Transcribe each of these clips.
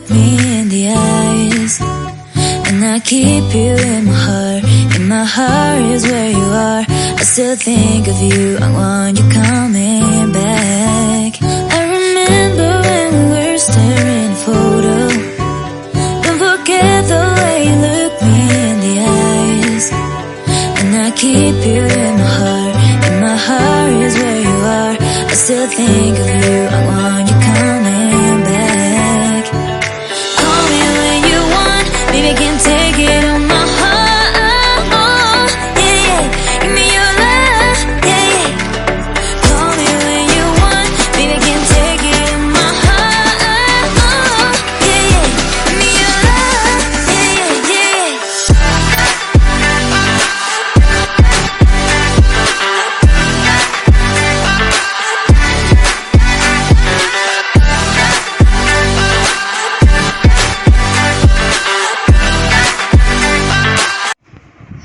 look me in the eyes, and I keep you in my heart. In my heart is where you are. I still think of you. I want you coming back. I remember when we were staring at a photo. Don't forget the way you look me in the eyes, and I keep you in my heart. In my heart is where you are. I still think of you. I want you coming back. Call me when you want, baby, can't take it on my heart. Yeah, yeah, give me your love. Yeah, yeah. Call me when you want, baby, can't take it on my heart. Yeah, yeah, give me your love. Yeah, yeah, yeah.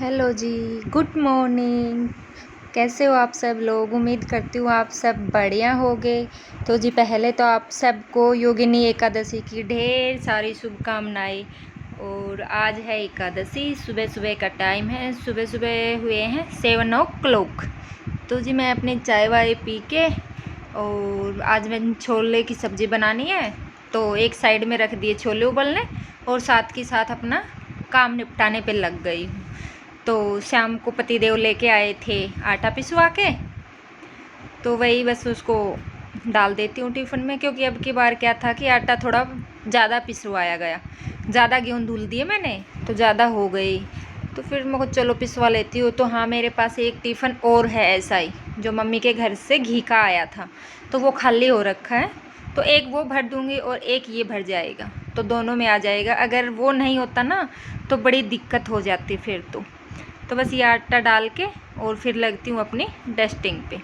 Hello जी, good morning. कैसे हो आप सब लोग? उम्मीद करती हूँ आप सब बढ़िया होंगे। तो जी पहले तो आप सबको योगिनी एकादशी की ढेर सारी शुभकामनाएं। और आज है एकादशी, सुबह सुबह का टाइम है, सुबह सुबह हुए हैं 7 o'clock। तो जी मैं अपनी चाय वाय पी के, और आज मैं छोले की सब्ज़ी बनानी है, तो एक साइड में रख दिए छोले उबलने, और साथ के साथ अपना काम निपटाने पे लग गई हूँ। तो शाम को पतिदेव लेके आए थे आटा पिसवा के, तो वही बस उसको डाल देती हूँ टिफ़िन में, क्योंकि अब की बार क्या था कि आटा थोड़ा ज़्यादा पिसवाया गया, ज़्यादा गेहूँ धुल दिए मैंने, तो ज़्यादा हो गई। तो फिर मैं को चलो पिसवा लेती हूँ। तो हाँ, मेरे पास एक टिफ़िन और है ऐसा ही, जो मम्मी के घर से घी का आया था, तो वो खाली हो रखा है। तो एक वो भर दूँगी और एक ये भर जाएगा, तो दोनों में आ जाएगा। अगर वो नहीं होता ना तो बड़ी दिक्कत हो जाती फिर। तो बस ये आटा डाल के और फिर लगती हूँ अपनी डस्टिंग पे।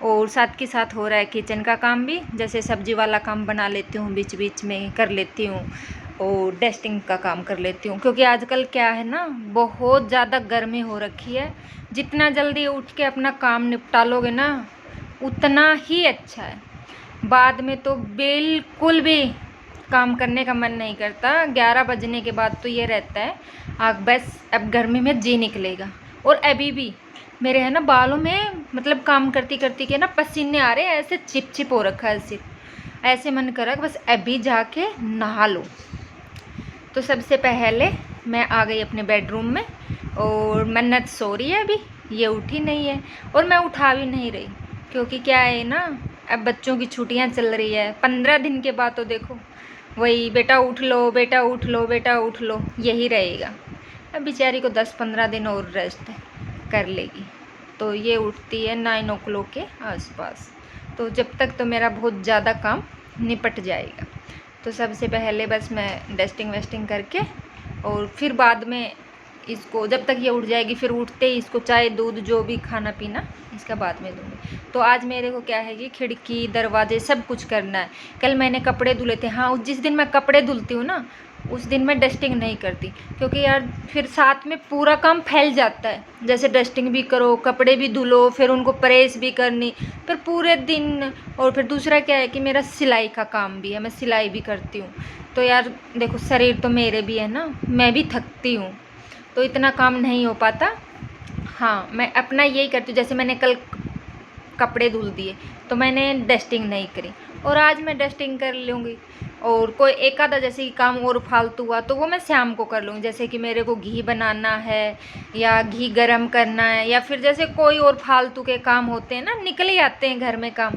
और साथ के साथ हो रहा है किचन का काम भी, जैसे सब्जी वाला काम बना लेती हूँ, बीच बीच में कर लेती हूँ, और डस्टिंग का काम कर लेती हूँ। क्योंकि आजकल क्या है ना, बहुत ज़्यादा गर्मी हो रखी है। जितना जल्दी उठ के अपना काम निपटा लोगे ना, उतना ही अच्छा है। बाद में तो बिल्कुल भी काम करने का मन नहीं करता। 11 बजने के बाद तो ये रहता है बस अब गर्मी में जी निकलेगा। और अभी भी मेरे है ना बालों में, मतलब काम करती करती के ना पसीने आ रहे हैं, ऐसे चिप चिप हो रखा है सिर। ऐसे मन करा कि बस अभी जाके नहा लो। तो सबसे पहले मैं आ गई अपने बेडरूम में, और मन्नत सो रही है अभी, ये उठी नहीं है, और मैं उठा भी नहीं रही। क्योंकि क्या है ना, अब बच्चों की छुट्टियां चल रही है 15 दिन के बाद, तो देखो वही बेटा उठ लो, बेटा उठ लो, बेटा उठ लो, यही रहेगा। अब बेचारी को 10-15 दिन और रेस्ट कर लेगी। तो ये उठती है 9 o'clock के आसपास। तो जब तक तो मेरा बहुत ज़्यादा काम निपट जाएगा। तो सबसे पहले बस मैं डस्टिंग वेस्टिंग करके, और फिर बाद में इसको, जब तक ये उठ जाएगी, फिर उठते ही इसको चाय दूध जो भी खाना पीना इसका बाद में दूँगी। तो आज मेरे को क्या है कि खिड़की दरवाजे सब कुछ करना है। कल मैंने कपड़े धुले थे। हाँ, जिस दिन मैं कपड़े धुलती हूँ ना, उस दिन मैं डस्टिंग नहीं करती, क्योंकि यार फिर साथ में पूरा काम फैल जाता है। जैसे डस्टिंग भी करो, कपड़े भी धुलो, फिर उनको प्रेस भी करनी, फिर पूरे दिन। और फिर दूसरा क्या है कि मेरा सिलाई का काम भी है, मैं सिलाई भी करती हूँ। तो यार देखो, शरीर तो मेरे भी है ना, मैं भी थकती हूँ, तो इतना काम नहीं हो पाता। हाँ, मैं अपना यही करती हूँ। जैसे मैंने कल कपड़े धुल दिए, तो मैंने डस्टिंग नहीं करी, और आज मैं डस्टिंग कर लूँगी। और कोई एक आधा जैसे कि काम और फालतू हुआ तो वो मैं शाम को कर लूँगी। जैसे कि मेरे को घी बनाना है, या घी गरम करना है, या फिर जैसे कोई और फालतू के काम होते हैं ना, निकल ही आते हैं घर में काम,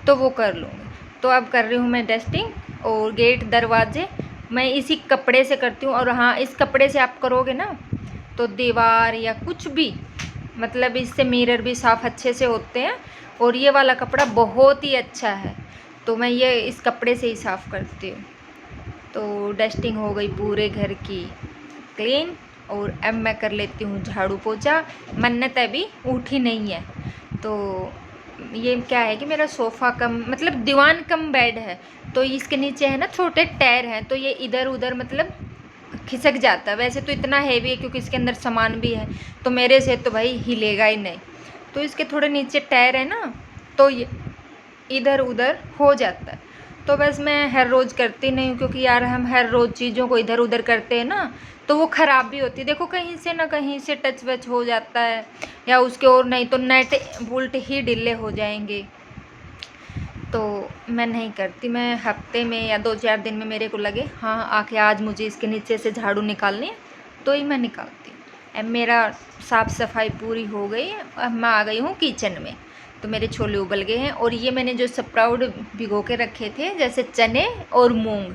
तो वो कर लूँगी। तो अब कर रही हूँ मैं डस्टिंग। और गेट दरवाजे मैं इसी कपड़े से करती हूँ। और हाँ, इस कपड़े से आप करोगे ना तो दीवार या कुछ भी, मतलब इससे मिरर भी साफ़ अच्छे से होते हैं। और ये वाला कपड़ा बहुत ही अच्छा है, तो मैं ये इस कपड़े से ही साफ़ करती हूँ। तो डस्टिंग हो गई पूरे घर की क्लीन, और अब मैं कर लेती हूँ झाड़ू पोछा। मन्नत अभी उठी नहीं है। तो ये क्या है कि मेरा सोफ़ा कम, मतलब दीवान कम बेड है, तो इसके नीचे है ना छोटे टायर हैं, तो ये इधर उधर मतलब खिसक जाता है। वैसे तो इतना हैवी है क्योंकि इसके अंदर सामान भी है, तो मेरे से तो भाई हिलेगा ही नहीं। तो इसके थोड़े नीचे टायर है ना, तो ये इधर उधर हो जाता है। तो बस मैं हर रोज़ करती नहीं हूँ, क्योंकि यार हम हर रोज़ चीज़ों को इधर उधर करते हैं ना, तो वो ख़राब भी होती है। देखो कहीं से ना कहीं से टच वच हो जाता है, या उसके और नहीं तो नेट बोल्ट ही ढीले हो जाएंगे। तो मैं नहीं करती, मैं हफ्ते में या 2-4 दिन में मेरे को लगे हाँ आके आज मुझे इसके नीचे से झाड़ू निकालनी है, तो ही मैं निकालती हूँ। अब मेरा साफ़ सफाई पूरी हो गई है, अब मैं आ गई हूँ किचन में। तो मेरे छोले उबल गए हैं, और ये मैंने जो स्प्राउट भिगो के रखे थे जैसे चने और मूंग,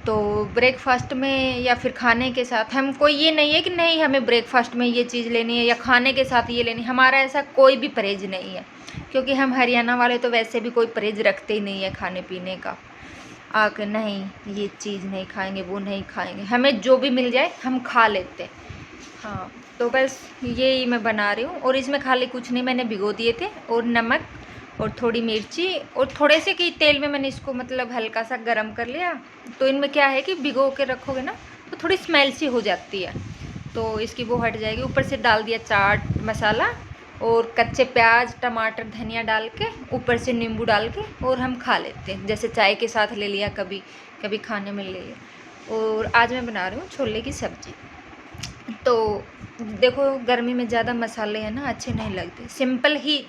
तो ब्रेकफास्ट में या फिर खाने के साथ हमको ये नहीं है कि नहीं हमें ब्रेकफास्ट में ये चीज़ लेनी है या खाने के साथ ये लेनी है। हमारा ऐसा कोई भी परहेज नहीं है, क्योंकि हम हरियाणा वाले तो वैसे भी कोई परहेज रखते ही नहीं है खाने पीने का। आके नहीं ये चीज़ नहीं खाएंगे, वो नहीं खाएंगे, हमें जो भी मिल जाए हम खा लेते हैं। हाँ तो बस यही मैं बना रही हूँ, और इसमें खाली कुछ नहीं, मैंने भिगो दिए थे, और नमक और थोड़ी मिर्ची और थोड़े से कि तेल में मैंने इसको मतलब हल्का सा गरम कर लिया। तो इनमें क्या है कि भिगो के रखोगे ना तो थोड़ी स्मेल सी हो जाती है, तो इसकी वो हट जाएगी। ऊपर से डाल दिया चाट मसाला और कच्चे प्याज टमाटर धनिया डाल के, ऊपर से नींबू डाल के, और हम खा लेते हैं। जैसे चाय के साथ ले लिया, कभी कभी खाने में ले लिया। और आज मैं बना रही हूँ छोले की सब्ज़ी। तो देखो गर्मी में ज़्यादा मसाले हैं ना अच्छे नहीं लगते, सिंपल ही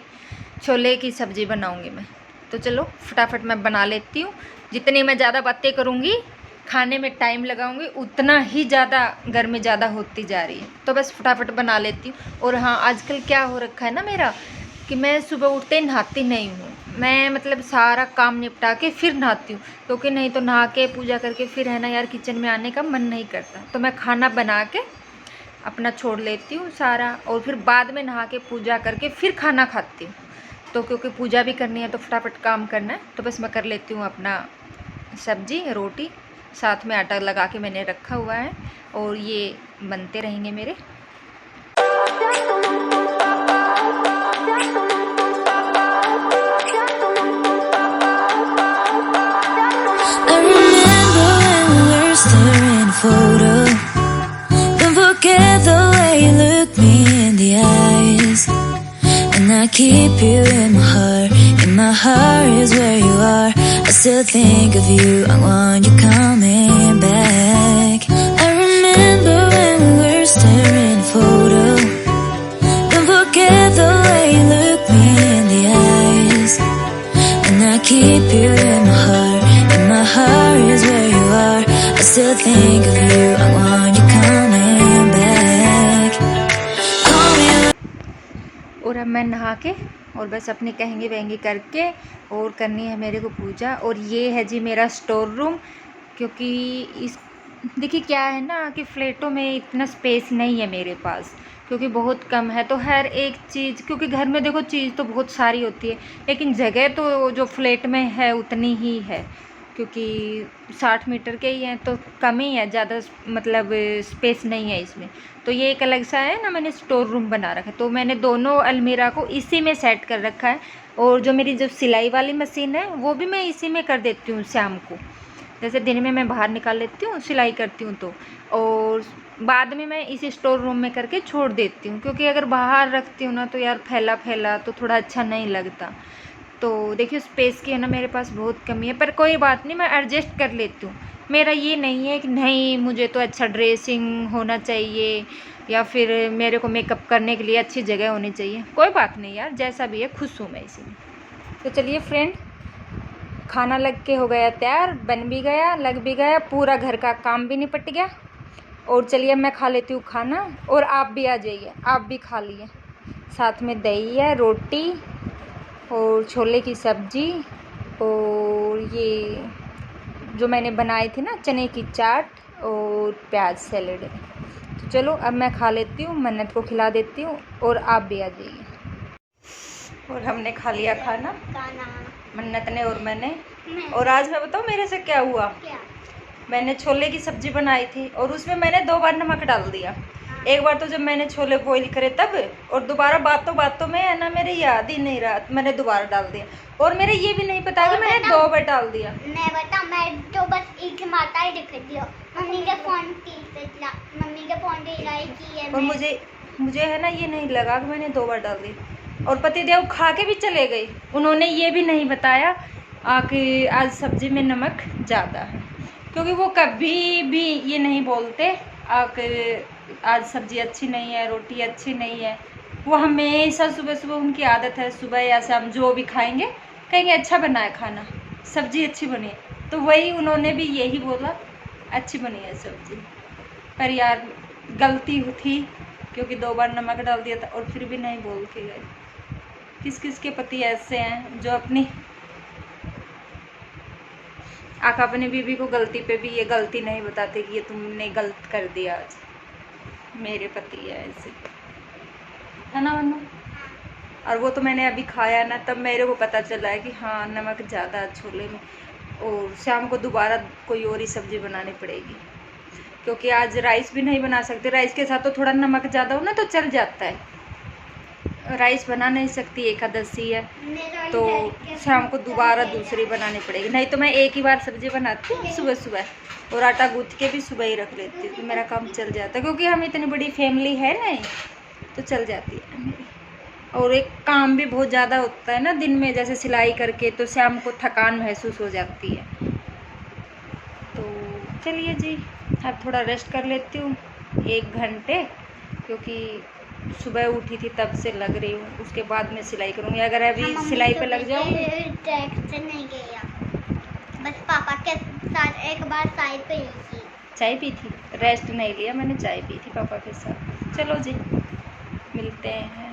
छोले की सब्ज़ी बनाऊंगी मैं। तो चलो फटाफट मैं बना लेती हूँ। जितनी मैं ज़्यादा बातें करूँगी, खाने में टाइम लगाऊंगी, उतना ही ज़्यादा गर्मी ज़्यादा होती जा रही है। तो बस फटाफट बना लेती हूँ। और हाँ आजकल क्या हो रखा है ना मेरा, कि मैं सुबह उठते नहाती नहीं हूँ। मैं मतलब सारा काम निपटा के फिर नहाती हूँ, क्योंकि नहीं तो नहा के पूजा करके फिर है ना यार किचन में आने का मन नहीं करता। तो मैं खाना बना के अपना छोड़ लेती हूँ सारा, और फिर बाद में नहा के पूजा करके फिर खाना खाती हूँ। तो क्योंकि पूजा भी करनी है तो फटाफट काम करना है, तो बस मैं कर लेती हूँ अपना सब्जी रोटी, साथ में आटा लगा के मैंने रखा हुआ है, और ये बनते रहेंगे मेरे। I remember when we were staring photo. Don't forget the way you look me in the eyes. And I keep you in my heart. In my heart is where you are. I still think of you. I want you coming back. I remember when we were staring photo. Don't forget the way you look me in the eyes. And I keep you in my heart. In my heart is where you are. I still think of you. I want you coming back. Call me. और अब मैं नहा के और बस अपने कहेंगे वहेंगे करके, और करनी है मेरे को पूजा। और ये है जी मेरा स्टोर रूम, क्योंकि इस देखिए क्या है ना कि फ्लैटों में इतना स्पेस नहीं है मेरे पास, क्योंकि बहुत कम है। तो हर एक चीज़, क्योंकि घर में देखो चीज़ तो बहुत सारी होती है, लेकिन जगह तो जो फ्लैट में है उतनी ही है, क्योंकि 60 मीटर के ही हैं तो कम ही है, ज़्यादा मतलब स्पेस नहीं है इसमें। तो ये एक अलग सा है ना, मैंने स्टोर रूम बना रखा है। तो मैंने दोनों अलमीरा को इसी में सेट कर रखा है, और जो मेरी जो सिलाई वाली मशीन है वो भी मैं इसी में कर देती हूँ शाम को। जैसे दिन में मैं बाहर निकाल लेती हूँ सिलाई करती हूँ तो, और बाद में मैं इसी स्टोर रूम में करके छोड़ देती हूँ, क्योंकि अगर बाहर रखती हूँ ना तो यार फैला फैला तो थोड़ा अच्छा नहीं लगता। तो देखिए स्पेस की है ना मेरे पास बहुत कमी है, पर कोई बात नहीं, मैं एडजस्ट कर लेती हूँ। मेरा ये नहीं है कि नहीं मुझे तो अच्छा ड्रेसिंग होना चाहिए, या फिर मेरे को मेकअप करने के लिए अच्छी जगह होनी चाहिए। कोई बात नहीं यार, जैसा भी है खुश हूँ मैं इसी में। तो चलिए फ्रेंड, खाना लग के हो गया तैयार, बन भी गया, लग भी गया, पूरा घर का काम भी निपट गया। और चलिए मैं खा लेती हूँ खाना, और आप भी आ जाइए, आप भी खा लिए। साथ में दही है, रोटी और छोले की सब्ज़ी, और ये जो मैंने बनाई थी ना चने की चाट और प्याज सैलेड। तो चलो अब मैं खा लेती हूँ, मन्नत को खिला देती हूँ, और आप भी आ जाइए। और हमने खा लिया खाना, मन्नत ने और मैंने। और आज मैं बताऊँ मेरे से क्या हुआ। मैंने छोले की सब्ज़ी बनाई थी, और उसमें मैंने 2 बार नमक डाल दिया। एक बार तो जब मैंने छोले बॉईल करे तब, और दोबारा बातों में है ना मेरे याद ही नहीं रहा, मैंने दोबारा डाल दिया। और मेरे ये भी नहीं पता कि मैंने 2 बार डाल दिया। मैं तो बस एक माता ही दिख दिया, मम्मी के फोन पे की है। और मुझे है ना ये नहीं लगा कि मैंने 2 बार डाल दी। और पतिदेव खा के भी चले गए, उन्होंने ये भी नहीं बताया आके आज सब्ज़ी में नमक ज़्यादा है, क्योंकि वो कभी भी ये नहीं बोलते आके आज सब्ज़ी अच्छी नहीं है, रोटी अच्छी नहीं है। वो हमेशा सुबह सुबह उनकी आदत है, सुबह या शाम जो भी खाएंगे कहेंगे अच्छा बना है खाना, सब्ज़ी अच्छी बनी है। तो वही उन्होंने भी यही बोला अच्छी बनी है सब्ज़ी। पर यार गलती थी, क्योंकि 2 बार नमक डाल दिया था और फिर भी नहीं बोल के गए। किस किस के पति ऐसे हैं जो अपनी अपनी बीवी को गलती पे भी ये गलती नहीं बताते कि ये तुमने गलत कर दिया। आज मेरे पति है ऐसे, है ना वरना। और वो तो मैंने अभी खाया ना, तब मेरे को पता चला है कि हाँ नमक ज़्यादा है छोले में, और शाम को दोबारा कोई और ही सब्ज़ी बनानी पड़ेगी, क्योंकि आज राइस भी नहीं बना सकते। राइस के साथ तो थोड़ा नमक ज़्यादा हो ना तो चल जाता है, राइस बना नहीं सकती, एकादशी है तो शाम को दोबारा दूसरी बनानी पड़ेगी। नहीं तो मैं एक ही बार सब्ज़ी बनाती हूँ सुबह सुबह, और आटा गूँथ के भी सुबह ही रख लेती हूँ, तो मेरा काम चल जाता है, क्योंकि हम इतनी बड़ी फैमिली है नहीं तो चल जाती है मेरी। और एक काम भी बहुत ज़्यादा होता है ना दिन में, जैसे सिलाई करके, तो शाम को थकान महसूस हो जाती है। तो चलिए जी, अब थोड़ा रेस्ट कर लेती हूँ 1 घंटे, क्योंकि सुबह उठी थी तब से लग रही हूँ, उसके बाद मैं सिलाई करूँगी। अगर अभी सिलाई पे लग जाऊँगी। नहीं गया, बस पापा के साथ एक बार चाय पी थी। चाय पी थी, रेस्ट नहीं लिया मैंने, चाय पी थी पापा के साथ। चलो जी, मिलते हैं।